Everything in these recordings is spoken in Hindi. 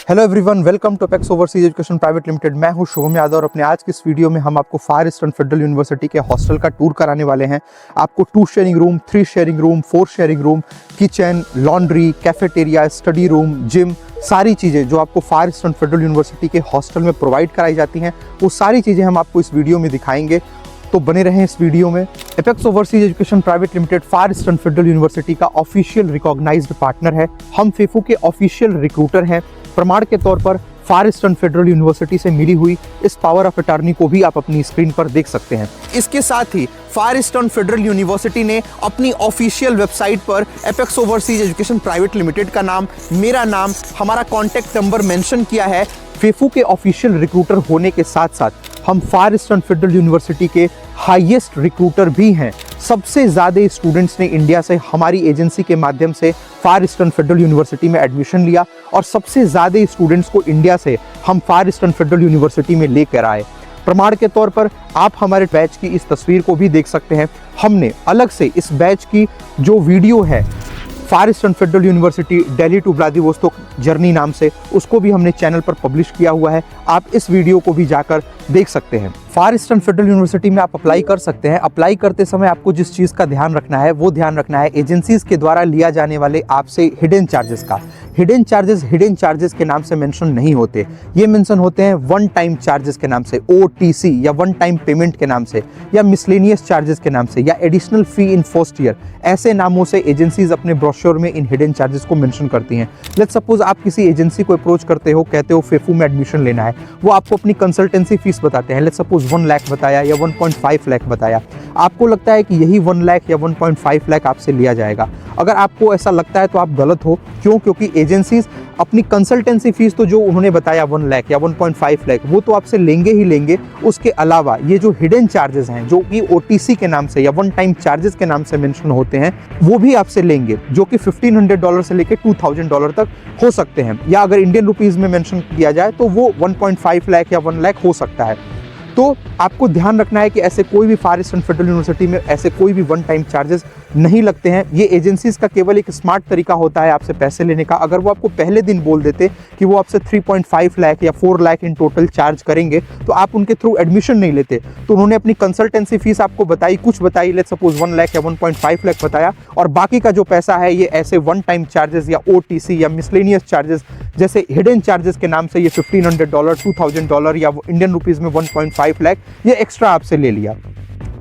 Hello everyone, welcome to Apex Overseas Education Private Limited. मैं हूं शुभम यादव और अपने आज की इस वीडियो में हम आपको फार ईस्टर्न फेडरल यूनिवर्सिटी के हॉस्टल का टूर कराने वाले हैं। आपको 2 sharing room, 3 sharing room, 4 sharing room, kitchen, laundry, cafeteria, study room, gym, सारी चीज़ें जो आपको फार ईस्टर्न फेडरल यूनिवर्सिटी के हॉस्टल में प्रोवाइड कराई जाती हैं, वो सारी चीज़ें हम आपको इस वीडियो में दिखाएंगे। तो बने रहें इस वीडियो में। Apex Overseas Education Private Limited Far Eastern Federal University का ऑफिशियल रिकॉग्नाइज्ड पार्टनर है। हम फेफू के ऑफिशियल रिक्रूटर हैं। प्रमाण के तौर पर फार ईस्टर्न फेडरल यूनिवर्सिटी से मिली हुई इस पावर ऑफ अटॉर्नी को भी आप अपनी स्क्रीन पर देख सकते हैं। इसके साथ ही फार ईस्टर्न फेडरल यूनिवर्सिटी ने अपनी ऑफिशियल वेबसाइट पर apex Overseas Education Private limited का नाम, मेरा नाम, हमारा कॉन्टैक्ट नंबर मेंशन किया है। फेफू के ऑफिशियल रिक्रूटर होने के साथ साथ हम फार ईस्टर्न फेडरल यूनिवर्सिटी के हाईएस्ट रिक्रूटर भी हैं। सबसे ज़्यादा स्टूडेंट्स ने इंडिया से हमारी एजेंसी के माध्यम से फार ईस्टर्न फेडरल यूनिवर्सिटी में एडमिशन लिया और सबसे ज़्यादा स्टूडेंट्स को इंडिया से हम फार ईस्टर्न फेडरल यूनिवर्सिटी में लेकर आए। प्रमाण के तौर पर आप हमारे बैच की इस तस्वीर को भी देख सकते हैं। हमने अलग से इस बैच की जो वीडियो है Far Eastern Federal University Delhi to Vladivostok journey नाम से, उसको भी हमने चैनल पर पब्लिश किया हुआ है। आप इस वीडियो को भी जाकर देख सकते हैं। फार ईस्टर्न फेडरल यूनिवर्सिटी में आप अप्लाई कर सकते हैं। अप्लाई करते समय आपको जिस चीज़ का ध्यान रखना है वो ध्यान रखना है एजेंसीज के द्वारा लिया जाने वाले आपसे हिडन चार्जेस का। हिडन चार्जेस के नाम से मेंशन नहीं होते। ये मेंशन होते हैं वन टाइम चार्जेस के नाम से, OTC, या वन टाइम पेमेंट के नाम से, या मिसलेनियस चार्जेस के नाम से, या additional fee in first year. ऐसे नामों से एजेंसीज अपने ब्रोशर में इन हिडन चार्जेस को मेंशन करती हैं। लेट्स सपोज आप किसी एजेंसी को अप्रोच करते हो, कहते हो फेफू में एडमिशन लेना है, वो आपको अपनी कंसल्टेंसी फीस बताते हैं। लेट्स सपोज 1 लाख बताया या 1.5 लाख बताया। आपको लगता है कि यही 1 लाख या 1.5 लाख आपसे लिया जाएगा। अगर आपको ऐसा लगता है तो आप गलत हो। क्यों? क्योंकि एजेंसीज अपनी कंसल्टेंसी फीस तो जो उन्होंने बताया 1 लाख या 1.5 लाख, वो तो आपसे लेंगे ही लेंगे। उसके अलावा ये जो हिडन चार्जेस हैं, जो कि OTC के नाम से या वन टाइम चार्जेस के नाम से मेंशन होते हैं, वो भी आपसे लेंगे, जो कि $1,500 से लेकर $2,000 तक हो सकते हैं। या अगर इंडियन रुपीज़ में मेंशन किया जाए तो वो 1.5 लाख या 1 लाख हो सकता है। तो आपको ध्यान रखना है कि ऐसे कोई भी फार ईस्टर्न फेडरल यूनिवर्सिटी में ऐसे कोई भी वन टाइम चार्जेस नहीं लगते हैं। ये एजेंसीज का केवल एक स्मार्ट तरीका होता है आपसे पैसे लेने का। अगर वो आपको पहले दिन बोल देते कि वो आपसे 3.5 लाख या 4 लाख इन टोटल चार्ज करेंगे, तो आप उनके थ्रू एडमिशन नहीं लेते। तो उन्होंने अपनी कंसल्टेंसी फीस आपको बताई, कुछ बताई, लेट्स सपोज 1 लाख या 1.5 लाख बताया, और बाकी का जो पैसा है ये ऐसे वन टाइम चार्जेस या OTC या मिसलेनियस चार्जेस जैसे हिडन चार्जेस के नाम से ये $1,500, $2,000 या इंडियन रुपीज़ में 1.5 लाख ये एक्स्ट्रा आपसे ले लिया।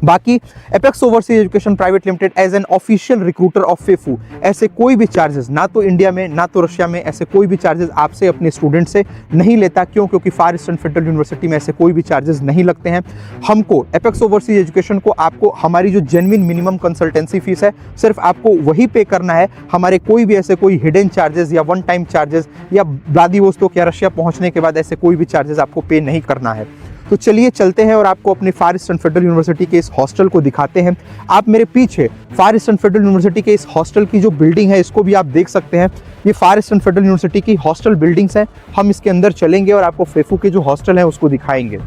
बाकी Apex Overseas Education Private Limited as an official recruiter of FEFU ऐसे कोई भी चार्जेस, ना तो इंडिया में ना तो रशिया में, ऐसे कोई भी चार्जेस आपसे अपने स्टूडेंट से नहीं लेता। क्यों? क्योंकि फार ईस्टर्न फेडरल यूनिवर्सिटी में ऐसे कोई भी चार्जेस नहीं लगते हैं। हमको एपेक्स ओवरसीज एजुकेशन को आपको हमारी जो जेन्युइन मिनिमम कंसल्टेंसी फीस है, सिर्फ आपको वही पे करना है। हमारे कोई भी ऐसे कोई हिडन चार्जेस या वन टाइम चार्जेस या व्लादिवोस्तोक या रशिया पहुंचने के बाद ऐसे कोई भी चार्जेस आपको पे नहीं करना है। तो चलिए चलते हैं और आपको अपने फार ईस्टर्न फेडरल यूनिवर्सिटी के इस हॉस्टल को दिखाते हैं। आप मेरे पीछे फार ईस्टर्न फेडरल यूनिवर्सिटी के इस हॉस्टल की जो बिल्डिंग है, इसको भी आप देख सकते हैं। ये फार ईस्टर्न फेडरल यूनिवर्सिटी की हॉस्टल बिल्डिंग्स हैं। हम इसके अंदर चलेंगे और आपको फेफू के जो हॉस्टल है उसको दिखाएंगे।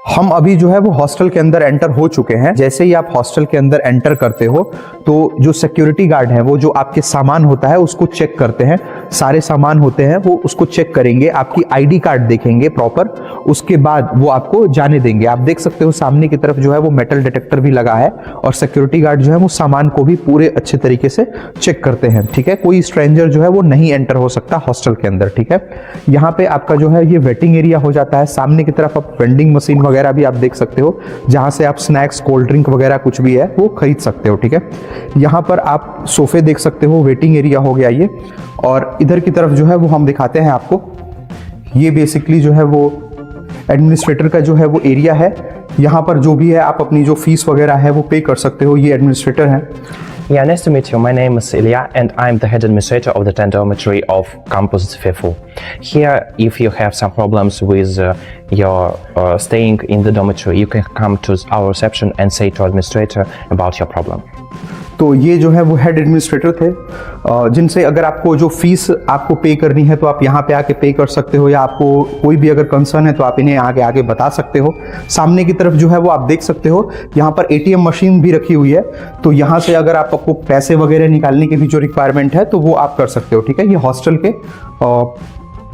हम अभी जो है वो हॉस्टल के अंदर एंटर हो चुके हैं। जैसे ही आप हॉस्टल के अंदर एंटर करते हो तो जो सिक्योरिटी गार्ड है वो जो आपके सामान होता है उसको चेक करते हैं। सारे सामान होते हैं वो उसको चेक करेंगे, आपकी ID कार्ड देखेंगे प्रॉपर, उसके बाद वो आपको जाने देंगे। आप देख सकते हो सामने की तरफ जो है वो मेटल डिटेक्टर भी लगा है और सिक्योरिटी गार्ड जो है वो सामान को भी पूरे अच्छे तरीके से चेक करते हैं। ठीक है, कोई स्ट्रेंजर जो है वो नहीं एंटर हो सकता हॉस्टल के अंदर। ठीक है, यहाँ पे आपका जो है ये वेटिंग एरिया हो जाता है। सामने की तरफ आप वेंडिंग मशीन वगैरह भी आप देख सकते हो, जहां से आप स्नैक्स, कोल्ड ड्रिंक वगैरह कुछ भी है वो खरीद सकते हो। ठीक है, यहाँ पर आप सोफे देख सकते हो, वेटिंग एरिया हो गया ये। और इधर की तरफ जो है वो हम दिखाते हैं आपको। ये बेसिकली जो है वो एडमिनिस्ट्रेटर का जो है वो एरिया है। यहाँ पर जो भी है आप अपनी जो फीस वगैरह है वो पे कर सकते हो। ये एडमिनिस्ट्रेटर है। Yeah, nice to meet you. My name is Ilya and I'm the head administrator of the 10 dormitory of campus FEFU. Here, if you have some problems with your staying in the dormitory, you can come to our reception and say to administrator about your problem. तो ये जो है वो हेड एडमिनिस्ट्रेटर थे, जिनसे अगर आपको जो फीस आपको पे करनी है तो आप यहाँ पे आके पे कर सकते हो, या आपको कोई भी अगर कंसर्न है तो आप इन्हें आगे आगे बता सकते हो। सामने की तरफ जो है वो आप देख सकते हो, यहाँ पर ATM मशीन भी रखी हुई है, तो यहाँ से अगर आपको पैसे वगैरह निकालने की भी जो रिक्वायरमेंट है तो वो आप कर सकते हो, ठीक है। ये हॉस्टल के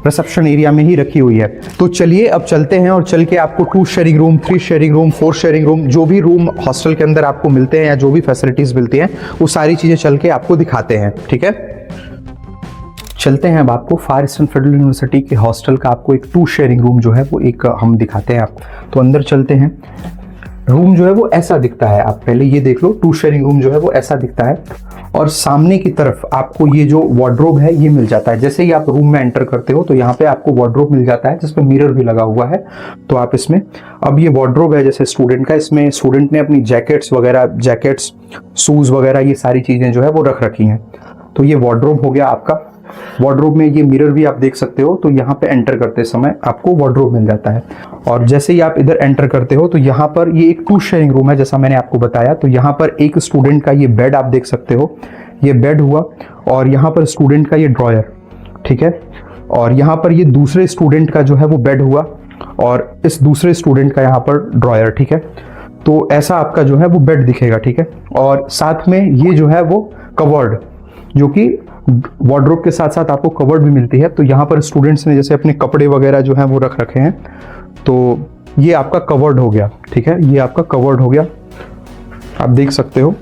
रिसेप्शन एरिया में ही रखी हुई है। तो चलिए अब चलते हैं और चल के आपको 2 sharing room, 3 sharing room, 4 sharing room, जो भी रूम हॉस्टल के अंदर आपको मिलते हैं या जो भी फैसिलिटीज मिलती हैं वो सारी चीजें चल के आपको दिखाते हैं, ठीक है। चलते हैं अब आपको फार ईस्टर्न फेडरल यूनिवर्सिटी के हॉस्टल का आपको एक 2 शेयरिंग रूम जो है वो एक हम दिखाते हैं आपको। तो अंदर चलते हैं। रूम जो है वो ऐसा दिखता है, आप पहले ये देख लो, 2 शेयरिंग रूम जो है वो ऐसा दिखता है, और सामने की तरफ आपको ये जो वार्डरोब है ये मिल जाता है। जैसे ही आप रूम में एंटर करते हो तो यहाँ पे आपको वार्डरोब मिल जाता है जिसमें मिरर भी लगा हुआ है। तो आप इसमें, अब ये वार्डरोब है जैसे स्टूडेंट का, इसमें स्टूडेंट ने अपनी जैकेट्स वगैरह, जैकेट्स, शूज वगैरह ये सारी चीजें जो है वो रख रखी हैं। तो ये वार्डरोब हो गया आपका। वार्डरोब में ये मिरर भी आप देख सकते हो, तो यहाँ पे एंटर करते समय आपको वार्डरोब मिल जाता है। और जैसे ही आप इधर एंटर करते हो तो यहाँ पर ये एक 2 शेयरिंग रूम है जैसा मैंने आपको बताया। तो यहाँ पर एक स्टूडेंट का ये बेड आप देख सकते हो, ये बेड हुआ, और यहाँ पर स्टूडेंट का ये ड्रॉयर, ठीक है। और यहाँ पर ये दूसरे स्टूडेंट का जो है वो बेड हुआ, और इस दूसरे स्टूडेंट का यहाँ पर ड्रॉयर, ठीक है। तो ऐसा आपका जो है वो बेड दिखेगा, ठीक है। और साथ में ये जो है वो कवर्ड, जो कि वार्डरोब के साथ साथ आपको कवर्ड भी मिलती है। तो यहाँ पर स्टूडेंट्स ने जैसे अपने कपड़े वगैरह जो है वो रख रखे हैं, तो ये आपका कवर्ड हो गया, ठीक है। ये आपका कवर्ड हो गया, आप देख सकते हो,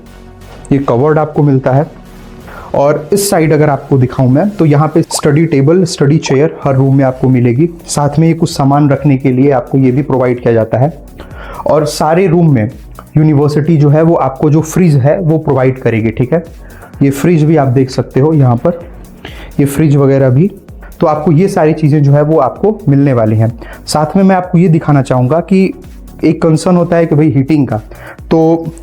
ये कवर्ड आपको मिलता है। और इस साइड अगर आपको दिखाऊं मैं तो यहाँ पे स्टडी टेबल, स्टडी चेयर हर रूम में आपको मिलेगी। साथ में ये कुछ सामान रखने के लिए आपको ये भी प्रोवाइड किया जाता है। और सारे रूम में यूनिवर्सिटी जो है वो आपको जो फ्रिज है वो प्रोवाइड करेगी, ठीक है। ये फ्रिज भी आप देख सकते हो यहाँ पर, ये फ्रिज वगैरह भी, तो आपको ये सारी चीज़ें जो है वो आपको मिलने वाली हैं। साथ में मैं आपको ये दिखाना चाहूँगा कि एक कंसर्न होता है कि भाई हीटिंग का, तो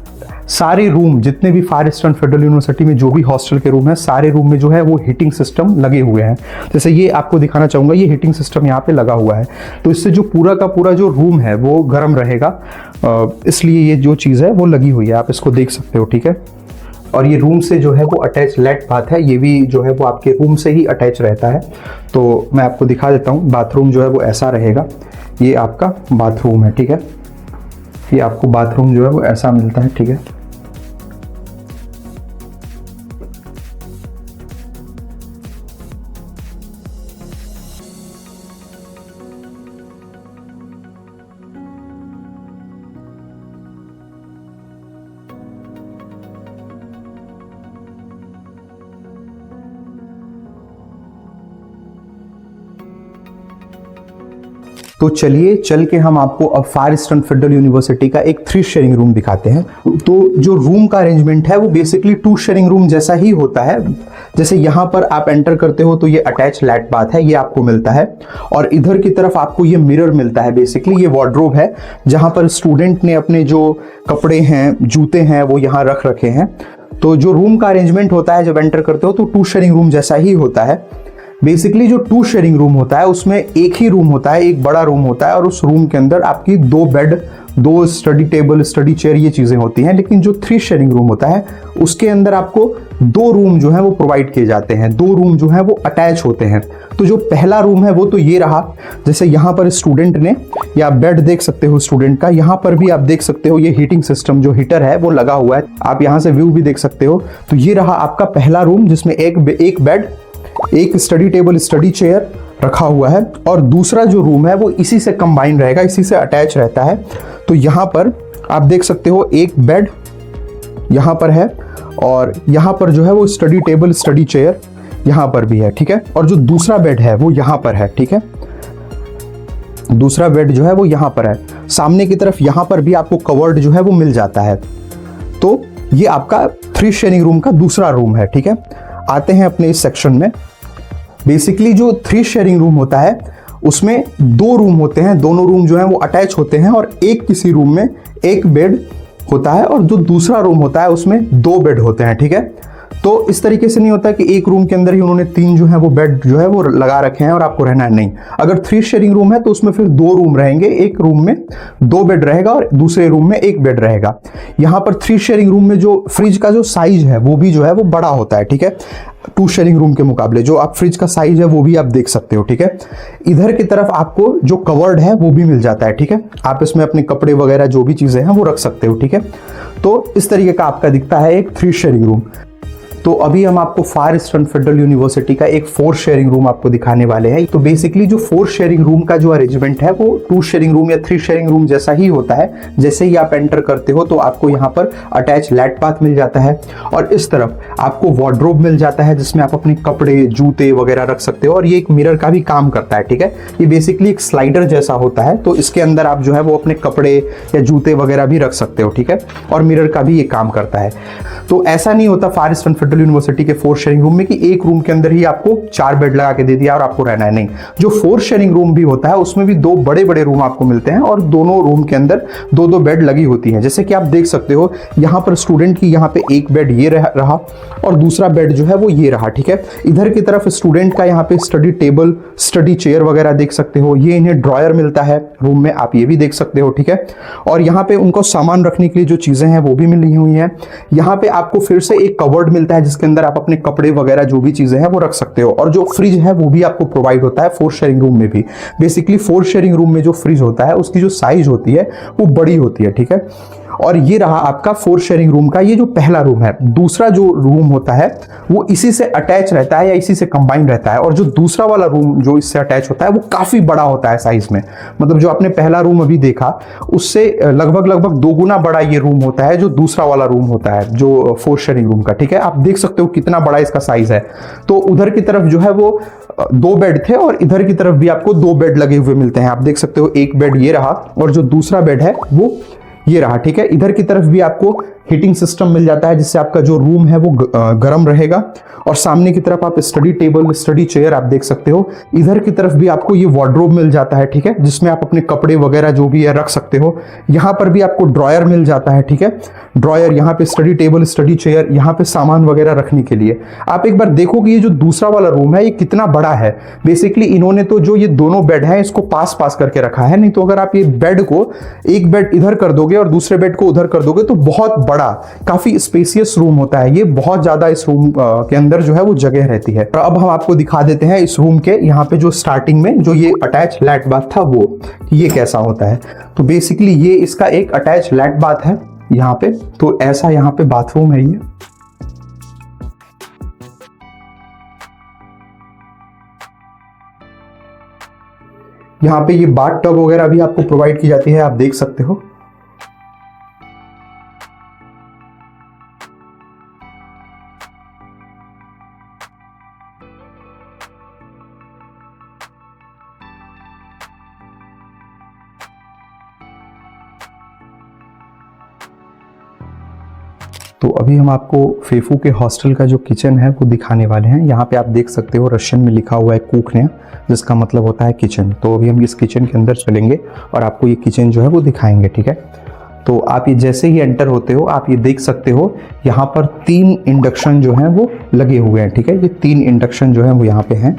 सारे रूम जितने भी फार ईस्टर्न फेडरल यूनिवर्सिटी में जो भी हॉस्टल के रूम है, सारे रूम में जो है वो हीटिंग सिस्टम लगे हुए हैं। जैसे ये आपको दिखाना चाहूँगा, ये हीटिंग सिस्टम यहाँ पे लगा हुआ है, तो इससे जो पूरा का पूरा जो रूम है वो गर्म रहेगा, इसलिए ये जो चीज़ है वो लगी हुई है, आप इसको देख सकते हो, ठीक है। और ये रूम से जो है वो अटैच लेट बाथ है, ये भी जो है वो आपके रूम से ही अटैच रहता है। तो मैं आपको दिखा देता हूँ, बाथरूम जो है वो ऐसा रहेगा, ये आपका बाथरूम है, ठीक है। ये आपको बाथरूम जो है वो ऐसा मिलता है, ठीक है। तो चलिए चल के हम आपको अब फार ईस्टर्न फेडरल यूनिवर्सिटी का एक 3 शेयरिंग रूम दिखाते हैं। तो जो रूम का अरेंजमेंट है वो बेसिकली 2 शेयरिंग रूम जैसा ही होता है। जैसे यहाँ पर आप एंटर करते हो तो ये अटैच लैट बाथ है, ये आपको मिलता है, और इधर की तरफ आपको ये मिरर मिलता है। बेसिकली ये वार्डरोब है जहाँ पर स्टूडेंट ने अपने जो कपड़े हैं, जूते हैं, वो यहाँ रख रखे हैं। तो जो रूम का अरेंजमेंट होता है जब एंटर करते हो तो 2 शेयरिंग रूम जैसा ही होता है। बेसिकली जो 2 शेयरिंग रूम होता है उसमें एक ही रूम होता है, एक बड़ा रूम होता है, और उस रूम के अंदर आपकी 2 bed, 2 study table, study chair, ये चीजें होती हैं। लेकिन जो 3 शेयरिंग रूम होता है उसके अंदर आपको 2 रूम जो है वो प्रोवाइड किए जाते हैं, 2 रूम जो है वो अटैच होते हैं। तो जो पहला रूम है वो तो ये रहा, जैसे यहाँ पर स्टूडेंट ने, या बेड देख सकते हो स्टूडेंट का, यहाँ पर भी आप देख सकते हो ये हीटिंग सिस्टम, जो हीटर है वो लगा हुआ है, आप यहाँ से व्यू भी देख सकते हो। तो ये रहा आपका पहला रूम जिसमें एक बेड, एक स्टडी टेबल, स्टडी चेयर रखा हुआ है, और दूसरा जो रूम है वो इसी से कंबाइन रहेगा, इसी से अटैच रहता है। तो यहाँ पर आप देख सकते हो एक बेड यहाँ पर है, और यहाँ पर जो है वो स्टडी टेबल, स्टडी चेयर यहाँ पर भी है, ठीक है। और जो दूसरा बेड है वो यहाँ पर है, ठीक है। दूसरा बेड जो है वो यहाँ पर है। सामने की तरफ यहाँ पर भी आपको कवर्ड जो है वो मिल जाता है। तो ये आपका 3 शेयरिंग रूम का दूसरा रूम है, ठीक है। आते हैं अपने इस सेक्शन में। बेसिकली जो 3 शेयरिंग रूम होता है उसमें 2 रूम होते हैं, दोनों रूम जो हैं वो अटैच होते हैं, और एक किसी रूम में एक बेड होता है, और जो दूसरा रूम होता है उसमें 2 बेड होते हैं, ठीक है। तो इस तरीके से नहीं होता कि एक रूम के अंदर ही उन्होंने 3 जो है वो बेड जो है वो लगा रखे हैं और आपको रहना है, नहीं। अगर 3 शेयरिंग रूम है तो उसमें फिर 2 रूम रहेंगे, एक रूम में 2 बेड रहेगा और दूसरे रूम में 1 बेड रहेगा। यहाँ पर 3 शेयरिंग रूम में जो फ्रिज का जो साइज है वो भी जो है वो बड़ा होता है, ठीक है, 2 शेयरिंग रूम के मुकाबले। जो आप फ्रिज का साइज है वो भी आप देख सकते हो, ठीक है। इधर की तरफ आपको जो कवर्ड है वो भी मिल जाता है, ठीक है। आप इसमें अपने कपड़े वगैरह जो भी चीजें हैं वो रख सकते हो, ठीक है। तो इस तरीके का आपका दिखता है एक 3 शेयरिंग रूम। तो अभी हम आपको फार ईस्टर्न फेडरल यूनिवर्सिटी का एक 4 शेयरिंग रूम आपको दिखाने वाले हैं। तो बेसिकली जो 4 शेयरिंग रूम का जो अरेंजमेंट है वो 2 शेयरिंग रूम या 3 शेयरिंग रूम जैसा ही होता है। जैसे ही आप एंटर करते हो तो आपको यहाँ पर अटैच लैट बाथ मिल जाता है और इस तरफ आपको वार्डरोब मिल जाता है जिसमें आप अपने कपड़े जूते वगैरह रख सकते हो और ये एक मिरर का भी काम करता है, ठीक है। ये बेसिकली एक स्लाइडर जैसा होता है, तो इसके अंदर आप जो है वो अपने कपड़े या जूते वगैरह भी रख सकते हो, ठीक है। और मिरर का भी ये काम करता है। तो ऐसा नहीं होता फार ईस्टर्न फेडरल यूनिवर्सिटी के 4 शेयरिंग रूम में कि एक रूम के अंदर ही आपको 4 बेड लगा के दे दिया और आपको रहना है, नहीं। जो 4 शेयरिंग रूम भी होता है उसमें भी 2 बड़े बड़े रूम आपको मिलते हैं और दोनों रूम के अंदर 2-2 बेड लगी होती हैं। जैसे कि आप देख सकते हो यहाँ पर स्टूडेंट की यहाँ पे एक बेड ये रहा और दूसरा बेड जो है वो ये रहा, ठीक है। इधर की तरफ स्टूडेंट का यहाँ पे स्टडी टेबल, स्टडी चेयर वगैरह देख सकते हो। ये इन्हें ड्रॉयर मिलता है रूम में, आप ये भी देख सकते हो, ठीक है। और यहाँ पे उनको सामान रखने के लिए जो चीजें हैं वो भी मिली हुई हैं। यहाँ पे आपको फिर से एक कवर्ड मिलता है जिसके अंदर आप अपने कपड़े वगैरह जो भी चीजें हैं वो रख सकते हो। और जो फ्रिज है वो भी आपको प्रोवाइड होता है 4 शेयरिंग रूम में भी। बेसिकली 4 शेयरिंग रूम में जो फ्रिज होता है उसकी जो साइज होती है वो बड़ी होती है, ठीक है। और ये रहा आपका 4 शेयरिंग रूम का ये जो पहला रूम है। दूसरा जो रूम होता है वो इसी से अटैच रहता है या इसी से कंबाइन रहता है। और जो दूसरा वाला रूम जो इससे अटैच होता है वो काफी बड़ा होता है साइज में। मतलब जो आपने पहला रूम अभी देखा उससे लगभग 2 गुना बड़ा ये रूम होता है जो दूसरा वाला रूम होता है जो 4 शेयरिंग रूम का, ठीक है। आप देख सकते हो कितना बड़ा इसका साइज है। तो उधर की तरफ जो है वो 2 बेड थे और इधर की तरफ भी आपको 2 बेड लगे हुए मिलते हैं। आप देख सकते हो एक बेड ये रहा और जो दूसरा बेड है वो ये रहा, ठीक है। इधर की तरफ भी आपको हीटिंग सिस्टम मिल जाता है जिससे आपका जो रूम है वो गर्म रहेगा। और सामने की तरफ आप स्टडी टेबल, स्टडी चेयर आप देख सकते हो। इधर की तरफ भी आपको ये वार्डरोब मिल जाता है, ठीक है, जिसमें आप अपने कपड़े वगैरह जो भी है रख सकते हो। यहाँ पर भी आपको ड्रॉयर मिल जाता है, ठीक है। ड्रॉयर, यहाँ पे स्टडी टेबल, स्टडी चेयर, यहाँ पे सामान वगैरह रखने के लिए। आप एक बार देखो कि ये जो दूसरा वाला रूम है ये कितना बड़ा है। बेसिकली इन्होंने तो जो ये दोनों बेड है इसको पास करके रखा है, नहीं तो अगर आप ये बेड को एक बेड इधर कर दोगे और दूसरे बेड को उधर कर दोगे तो बहुत बड़ा, काफी स्पेसियस रूम होता है ये। बहुत ज्यादा इस रूम के अंदर जो है वो जगह रहती है। और अब हम आपको दिखा देते हैं इस रूम के यहाँ पे जो स्टार्टिंग में जो ये अटैच लैट बाथ था वो ये कैसा होता है। तो बेसिकली ये इसका एक अटैच लैट बाथ है यहाँ पे। तो ऐसा यहाँ पे बाथरूम है ये। यहाँ पे ये बाथ टब वगैरह भी आपको प्रोवाइड की जाती है, आप देख सकते हो। तो अभी हम आपको फेफू के हॉस्टल का जो किचन है वो दिखाने वाले हैं। यहाँ पे आप देख सकते हो रशियन में लिखा हुआ है कुखने, जिसका मतलब होता है किचन। तो अभी हम इस किचन के अंदर चलेंगे और आपको ये किचन जो है वो दिखाएंगे, ठीक है। तो आप ये जैसे ही एंटर होते हो आप ये देख सकते हो यहाँ पर 3 इंडक्शन जो हैं वो लगे हुए हैं, ठीक है। ये 3 इंडक्शन जो हैं वो यहाँ पे हैं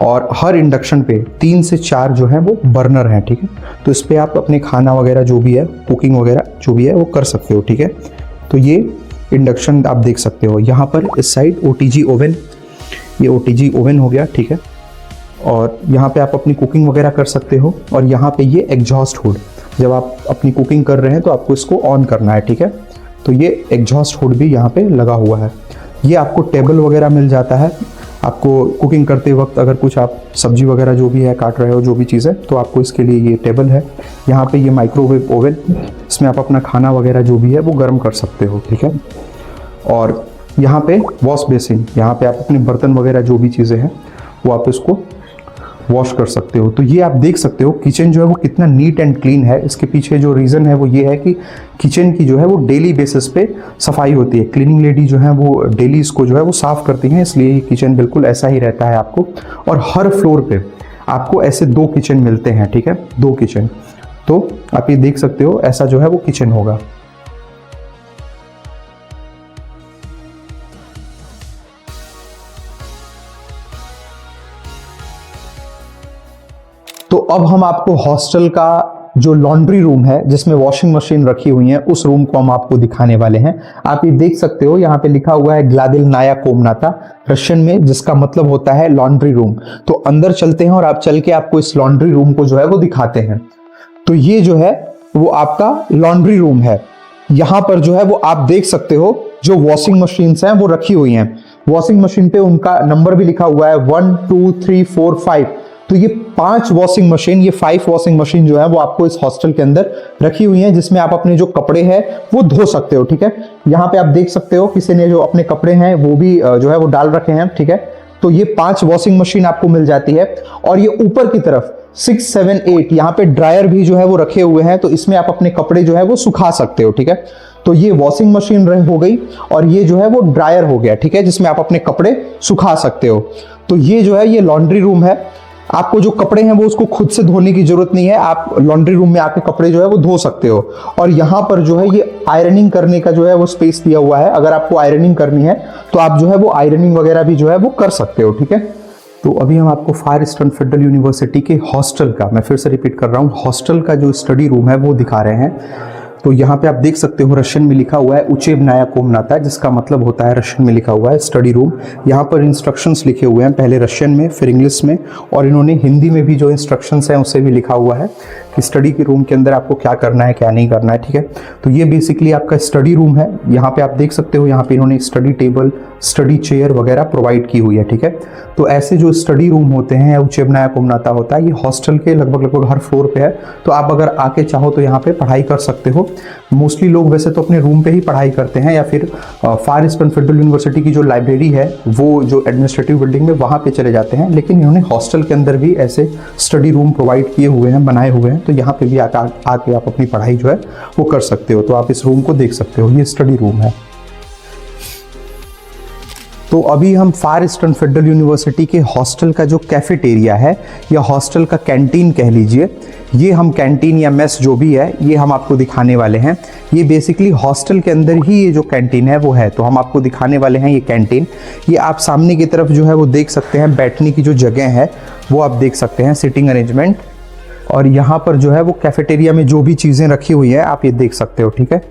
और हर इंडक्शन पे 3 से 4 जो है वो बर्नर हैं, ठीक है। तो इस पर आप अपने खाना वगैरह जो भी है, कुकिंग वगैरह जो भी है वो कर सकते हो, ठीक है। तो ये इंडक्शन आप देख सकते हो। यहाँ पर इस साइड OTG ओवन, ये OTG ओवन हो गया, ठीक है। और यहाँ पे आप अपनी कुकिंग वगैरह कर सकते हो। और यहाँ पे ये एग्जॉस्ट हुड, जब आप अपनी कुकिंग कर रहे हैं तो आपको इसको ऑन करना है, ठीक है। तो ये एग्जॉस्ट हुड भी यहाँ पे लगा हुआ है। ये आपको टेबल वगैरह मिल जाता है। आपको कुकिंग करते वक्त अगर कुछ आप सब्जी वगैरह जो भी है काट रहे हो, जो भी चीज़ है, तो आपको इसके लिए ये टेबल है। यहाँ पे ये माइक्रोवेव ओवन, इसमें आप अपना खाना वगैरह जो भी है वो गर्म कर सकते हो, ठीक है। और यहाँ पे वॉश बेसिन, यहाँ पे आप अपने बर्तन वगैरह जो भी चीज़ें हैं वो आप इसको वॉश कर सकते हो। तो ये आप देख सकते हो किचन जो है वो कितना नीट एंड क्लीन है। इसके पीछे जो रीज़न है वो ये है कि किचन की जो है वो डेली बेसिस पे सफाई होती है। क्लीनिंग लेडी जो है वो डेली इसको जो है वो साफ़ करती हैं, इसलिए ये किचन बिल्कुल ऐसा ही रहता है आपको। और हर फ्लोर पे आपको ऐसे 2 किचन मिलते हैं, ठीक है, 2 किचन। तो आप ये देख सकते हो ऐसा जो है वो किचन होगा। तो अब हम आपको हॉस्टल का जो लॉन्ड्री रूम है जिसमें वॉशिंग मशीन रखी हुई है उस रूम को हम आपको दिखाने वाले हैं। आप ये देख सकते हो यहाँ पे लिखा हुआ है ग्लादिलनाया कोमनाता रशियन में, जिसका मतलब होता है लॉन्ड्री रूम। तो अंदर चलते हैं और आप चल के आपको इस लॉन्ड्री रूम को जो है वो दिखाते हैं। तो ये जो है वो आपका लॉन्ड्री रूम है। यहाँ पर जो है वो आप देख सकते हो जो वॉशिंग मशीन्स हैं वो रखी हुई हैं। वॉशिंग मशीन पे उनका नंबर भी लिखा हुआ है 1 2 3 4 5। तो ये 5 वॉशिंग मशीन, ये 5 वॉशिंग मशीन जो है वो आपको इस हॉस्टल के अंदर रखी हुई हैं, जिसमें आप अपने जो कपड़े हैं वो धो सकते हो। ठीक है, यहाँ पे आप देख सकते हो किसी ने जो अपने कपड़े हैं वो भी जो है वो डाल रखे हैं। ठीक है, तो ये 5 वॉशिंग मशीन आपको मिल जाती है। और ये ऊपर की तरफ 6 7 8 यहाँ पे ड्रायर भी जो है वो रखे हुए हैं, तो इसमें आप अपने कपड़े जो है वो सुखा सकते हो। ठीक है, तो ये वॉशिंग मशीन हो गई और ये जो है वो ड्रायर हो गया। ठीक है, जिसमें आप अपने कपड़े सुखा सकते हो। तो ये जो है ये लॉन्ड्री रूम है। आपको जो कपड़े हैं वो उसको खुद से धोने की जरूरत नहीं है, आप लॉन्ड्री रूम में आके कपड़े जो है वो धो सकते हो। और यहाँ पर जो है ये आयरनिंग करने का जो है वो स्पेस दिया हुआ है। अगर आपको आयरनिंग करनी है तो आप जो है वो आयरनिंग वगैरह भी जो है वो कर सकते हो। ठीक है, तो अभी हम आपको फार ईस्टर्न फेडरल यूनिवर्सिटी के हॉस्टल का, मैं फिर से रिपीट कर रहा हूँ, हॉस्टल का जो स्टडी रूम है वो दिखा रहे हैं। तो यहाँ पे आप देख सकते हो रशियन में लिखा हुआ है उचेबनाया कोमनाता, जिसका मतलब होता है, रशियन में लिखा हुआ है स्टडी रूम। यहाँ पर इंस्ट्रक्शंस लिखे हुए हैं, पहले रशियन में फिर इंग्लिश में, और इन्होंने हिंदी में भी जो इंस्ट्रक्शंस हैं उसे भी लिखा हुआ है कि स्टडी के रूम के अंदर आपको क्या करना है क्या नहीं करना है। ठीक है, तो ये बेसिकली आपका स्टडी रूम है। यहाँ पे आप देख सकते हो यहाँ पे इन्होंने स्टडी टेबल, स्टडी चेयर वगैरह प्रोवाइड की हुई है। ठीक है, तो ऐसे जो स्टडी रूम होते हैं उचेबनाया कोमनाता होता है, ये हॉस्टल के लगभग हर फ्लोर पे है। तो आप अगर आके चाहो तो यहाँ पे पढ़ाई कर सकते हो। मोस्टली लोग वैसे तो अपने रूम पे ही पढ़ाई करते हैं, या फिर फार ईस्टर्न फेडरल यूनिवर्सिटी की जो लाइब्रेरी है वो जो एडमिनिस्ट्रेटिव बिल्डिंग में वहाँ पे चले जाते हैं, लेकिन इन्होंने हॉस्टल के अंदर भी ऐसे स्टडी रूम प्रोवाइड किए हुए हैं, बनाए हुए हैं। तो यहाँ पे भी आके आप अपनी पढ़ाई जो है वो कर सकते हो। तो आप इस रूम को देख सकते हो, ये स्टडी रूम है। तो अभी हम फार ईस्टर्न फेडरल यूनिवर्सिटी के हॉस्टल का जो कैफेटेरिया है या हॉस्टल का कैंटीन कह लीजिए, ये हम कैंटीन या मेस जो भी है ये हम आपको दिखाने वाले हैं। ये बेसिकली हॉस्टल के अंदर ही ये जो कैंटीन है वो है, तो हम आपको दिखाने वाले हैं ये कैंटीन। ये आप सामने की तरफ जो है वो देख सकते हैं, बैठने की जो जगह है वो आप देख सकते हैं, सिटिंग अरेंजमेंट। और यहाँ पर जो है वो कैफेटेरिया में जो भी चीज़ें रखी हुई हैं आप ये देख सकते हो। ठीक है,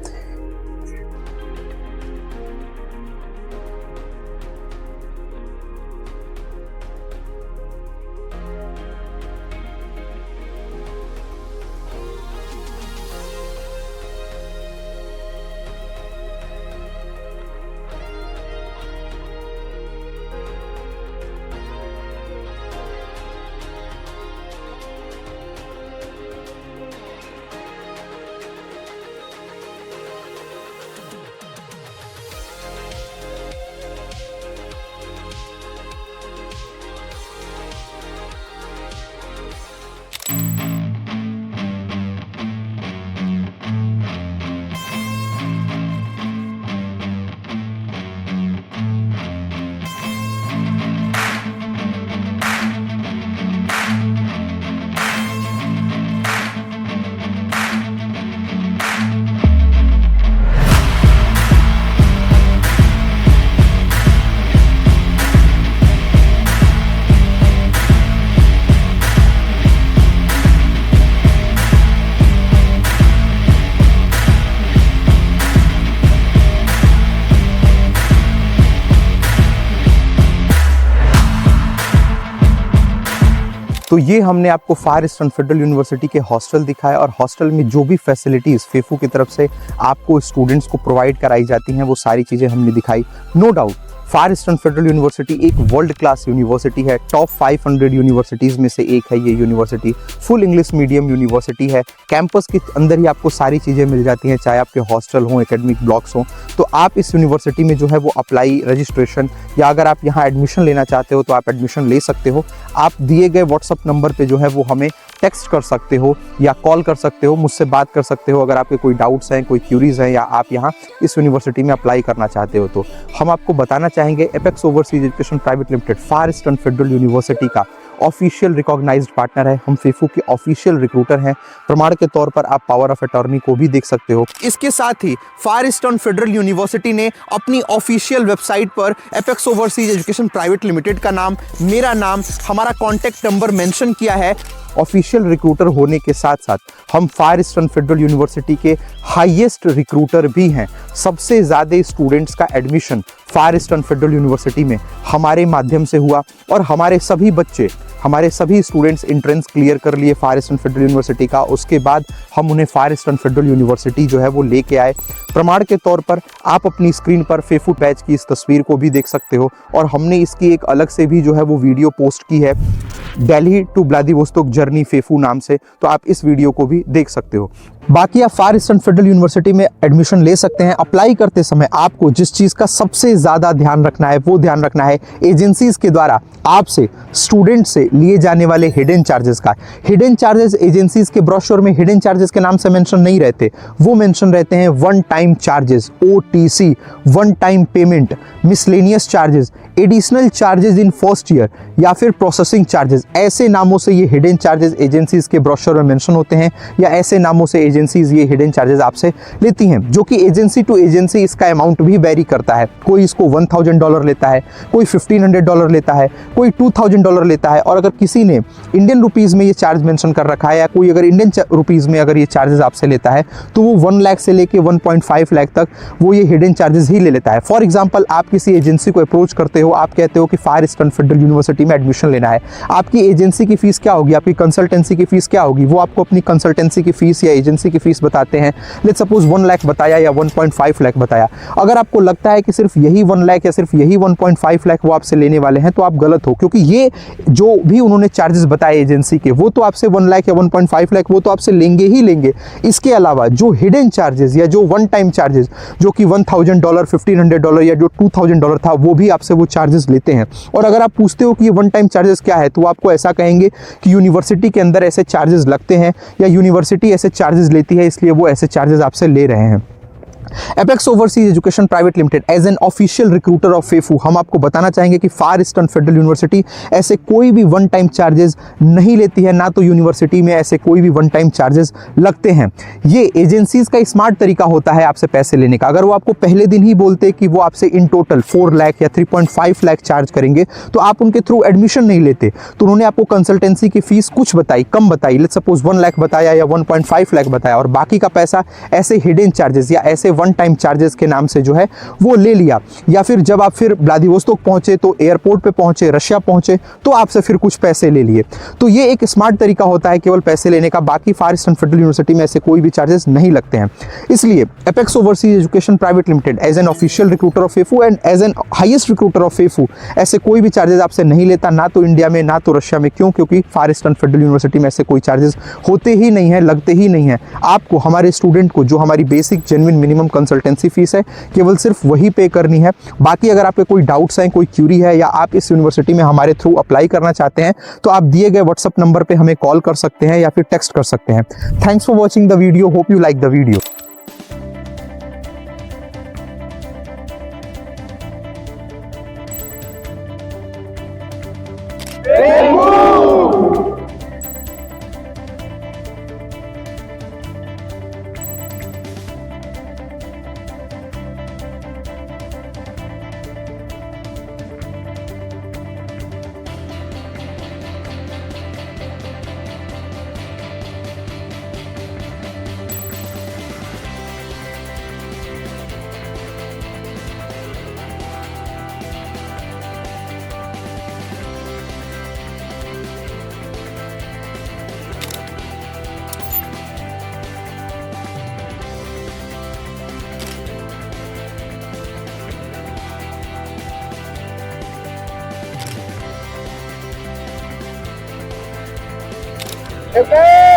तो ये हमने आपको फार ईस्टर्न फेडरल यूनिवर्सिटी के हॉस्टल दिखाया, और हॉस्टल में जो भी फैसिलिटीज़ फेफू की तरफ से आपको स्टूडेंट्स को प्रोवाइड कराई जाती हैं वो सारी चीज़ें हमने दिखाई। नो डाउट फार ईस्टर्न फेडरल यूनिवर्सिटी एक वर्ल्ड क्लास यूनिवर्सिटी है, टॉप 500 यूनिवर्सिटीज़ में से एक है ये university. Full English medium university है, कैंपस के अंदर ही आपको सारी चीज़ें मिल जाती हैं, चाहे आपके हॉस्टल हों, एकेडमिक ब्लॉक्स हों। तो आप इस यूनिवर्सिटी में जो है वो अप्लाई, रजिस्ट्रेशन, या अगर आप यहाँ एडमिशन लेना चाहते हो तो आप एडमिशन ले सकते हो। आप दिए गए व्हाट्सअप नंबर पे जो है वो हमें टेक्स्ट कर सकते हो या कॉल कर सकते हो, मुझसे बात कर सकते हो अगर आपके कोई डाउट्स हैं, कोई क्यूरीज हैं, या आप यहाँ इस यूनिवर्सिटी में अप्लाई करना चाहते हो। तो हम आपको बताना चाहेंगे Apex Overseas Education Private Limited Far Eastern Federal University का ऑफिशियल रिकॉग्नाइज्ड पार्टनर है। हम फेफू के ऑफिशियल रिक्रूटर हैं। प्रमाण के तौर पर आप पावर ऑफ अटॉर्नी को भी देख सकते हो। इसके साथ ही फार ईस्टर्न फेडरल यूनिवर्सिटी ने अपनी ऑफिशियल वेबसाइट पर apex Overseas Education Private limited का नाम, मेरा नाम, हमारा कॉन्टैक्ट नंबर मेंशन किया है, ऑफिशियल रिक्रूटर होने के साथ साथ हम फायर ईस्टर्न फेडरल यूनिवर्सिटी के हाईएस्ट रिक्रूटर भी हैं। सबसे ज़्यादा स्टूडेंट्स का admission fire eastern Federal university में हमारे माध्यम से हुआ और हमारे सभी स्टूडेंट्स एंट्रेंस क्लियर कर लिए फायर ईस्टर्न फेडरल यूनिवर्सिटी का। उसके बाद हम उन्हें फायर ईस्टर्न फेडरल यूनिवर्सिटी जो है वो लेके आए। प्रमाण के तौर पर आप अपनी स्क्रीन पर फेफू बैच की इस तस्वीर को भी देख सकते हो और हमने इसकी एक अलग से भी जो है वो वीडियो पोस्ट की है, Delhi to Vladivostok journey FEFU नाम से, तो आप इस वीडियो को भी देख सकते हो। बाकी आप फायर ईस्टर्न फेडरल यूनिवर्सिटी में एडमिशन ले सकते हैं। अप्लाई करते समय आपको जिस चीज़ का सबसे ज़्यादा ध्यान रखना है वो ध्यान रखना है एजेंसीज के द्वारा आपसे स्टूडेंट से लिए जाने वाले हिडन चार्जेस का। हिडन चार्जेस एजेंसीज के ब्रोशर में हिडन चार्जेस के नाम से मेंशन नहीं रहते, वो मेंशन रहते हैं one time charges, OTC, one time payment, miscellaneous charges, additional charges in first year या फिर प्रोसेसिंग चार्जेस। ऐसे नामों से ये हिडन चार्जेस एजेंसीज के ब्रोशर में मेंशन होते हैं या ऐसे नामों से एजेंसीज ये हिडन चार्जेस आपसे लेती हैं, जो कि एजेंसी टू एजेंसी इसका अमाउंट भी वेरी करता है। कोई इसको $1000 लेता है, कोई $1500 लेता है, कोई $2000 लेता है। और अगर किसी ने इंडियन रुपीज़ में ये चार्ज मेंशन कर रखा है या कोई अगर इंडियन रुपीज़ में अगर ये चार्जेस आपसे लेता है तो वो 1 लाख से लेके 1.5 लाख तक वो ये हिडन चार्जेस ही ले लेता है। फॉर एग्जाम्पल, आप किसी एजेंसी को अप्रोच करते हो, आप कहते हो कि फायर ईस्टर्न फेडरल यूनिवर्सिटी में एडमिशन लेना है। आपकी एजेंसी की फीस क्या होगी, आपकी कंसल्टेंसी की फीस क्या होगी, वो आपको अपनी कंसल्टेंसी की फीस या एजेंसी की फीस बताते हैं। लेट्स सपोज 1 लाख बताया या 1.5 लाख बताया। अगर आपको लगता है कि सिर्फ यही 1 लाख या सिर्फ यही 1.5 लाख वो आपसे लेने वाले हैं तो आप गलत हो, क्योंकि ये जो भी उन्होंने चार्जेस बताए एजेंसी के वो तो आपसे 1 लाख या 1.5 लाख वो तो आपसे लेंगे ही लेंगे। इसके अलावा जो हिडन चार्जेस या जो वन टाइम चार्जेस जो कि $1000, $1500 या जो $2000 था वो भी आपसे वो चार्जेस लेते हैं। और अगर आप पूछते हो कि ये वन टाइम चार्जेस क्या है तो आपको ऐसा कहेंगे कि यूनिवर्सिटी के अंदर ऐसे चार्जेस लगते हैं या यूनिवर्सिटी ऐसे चार्जेस लेती है इसलिए वो ऐसे चार्जेस आपसे ले रहे हैं। Apex Overseas Education Private Limited as an official recruiter of FEFU हम आपको बताना चाहेंगे कि फायर ईस्टर्न फेडरल यूनिवर्सिटी ऐसे कोई भी वन टाइम चार्जेस नहीं लेती है, ना तो यूनिवर्सिटी में ऐसे कोई भी वन टाइम चार्जेस लगते हैं। ये एजेंसीज का स्मार्ट तरीका होता है आपसे पैसे लेने का। अगर वो आपको पहले दिन ही बोलते कि वो आपसे इन टोटल 4 लाख या 3.5 लाख चार्ज करेंगे तो आप उनके थ्रू एडमिशन नहीं लेते। तो उन्होंने आपको कंसल्टेंसी की फीस कुछ बताई, कम बताई, लेट्स सपोज 1 लाख बताया या 1.5 लाख बताया और बाकी का पैसा ऐसे हिडन चार्जेस या ऐसे वन टाइम चार्जेस के नाम से जो है वो ले लिया। या फिर जब आप फिर व्लादिवोस्तोक पहुंचे तो एयरपोर्ट पे पहुंचे, रशिया पहुंचे तो आपसे फिर कुछ पैसे ले लिए। तो ये एक स्मार्ट तरीका होता है केवल पैसे लेने का। बाकी फायर ईस्टर्न फेडरल यूनिवर्सिटी में ऐसे कोई भी चार्जेस नहीं लगते हैं। इसलिए Apex Overseas Education Private Limited as an official recruiter of FEFU and as an highest recruiter of FEFU ऐसे कोई भी चार्जेस आपसे नहीं लेता, ना तो इंडिया में ना तो रशिया में। क्यों? क्योंकि फायर ईस्टर्न फेडरल यूनिवर्सिटी में ऐसे कोई चार्जेस होते ही नहीं है, लगते ही नहीं है। आपको हमारे स्टूडेंट को जो हमारी basic genuine minimum consultancy fees है केवल सिर्फ वही पे करनी है। बाकी अगर आपके कोई डाउट्स हैं, कोई क्यूरी है या आप इस यूनिवर्सिटी में हमारे थ्रू अप्लाई करना चाहते हैं तो आप दिए गए व्हाट्सएप नंबर पे हमें कॉल कर सकते हैं या फिर टेक्स्ट कर सकते हैं। Thanks for watching the video, hope you like the video. Okay.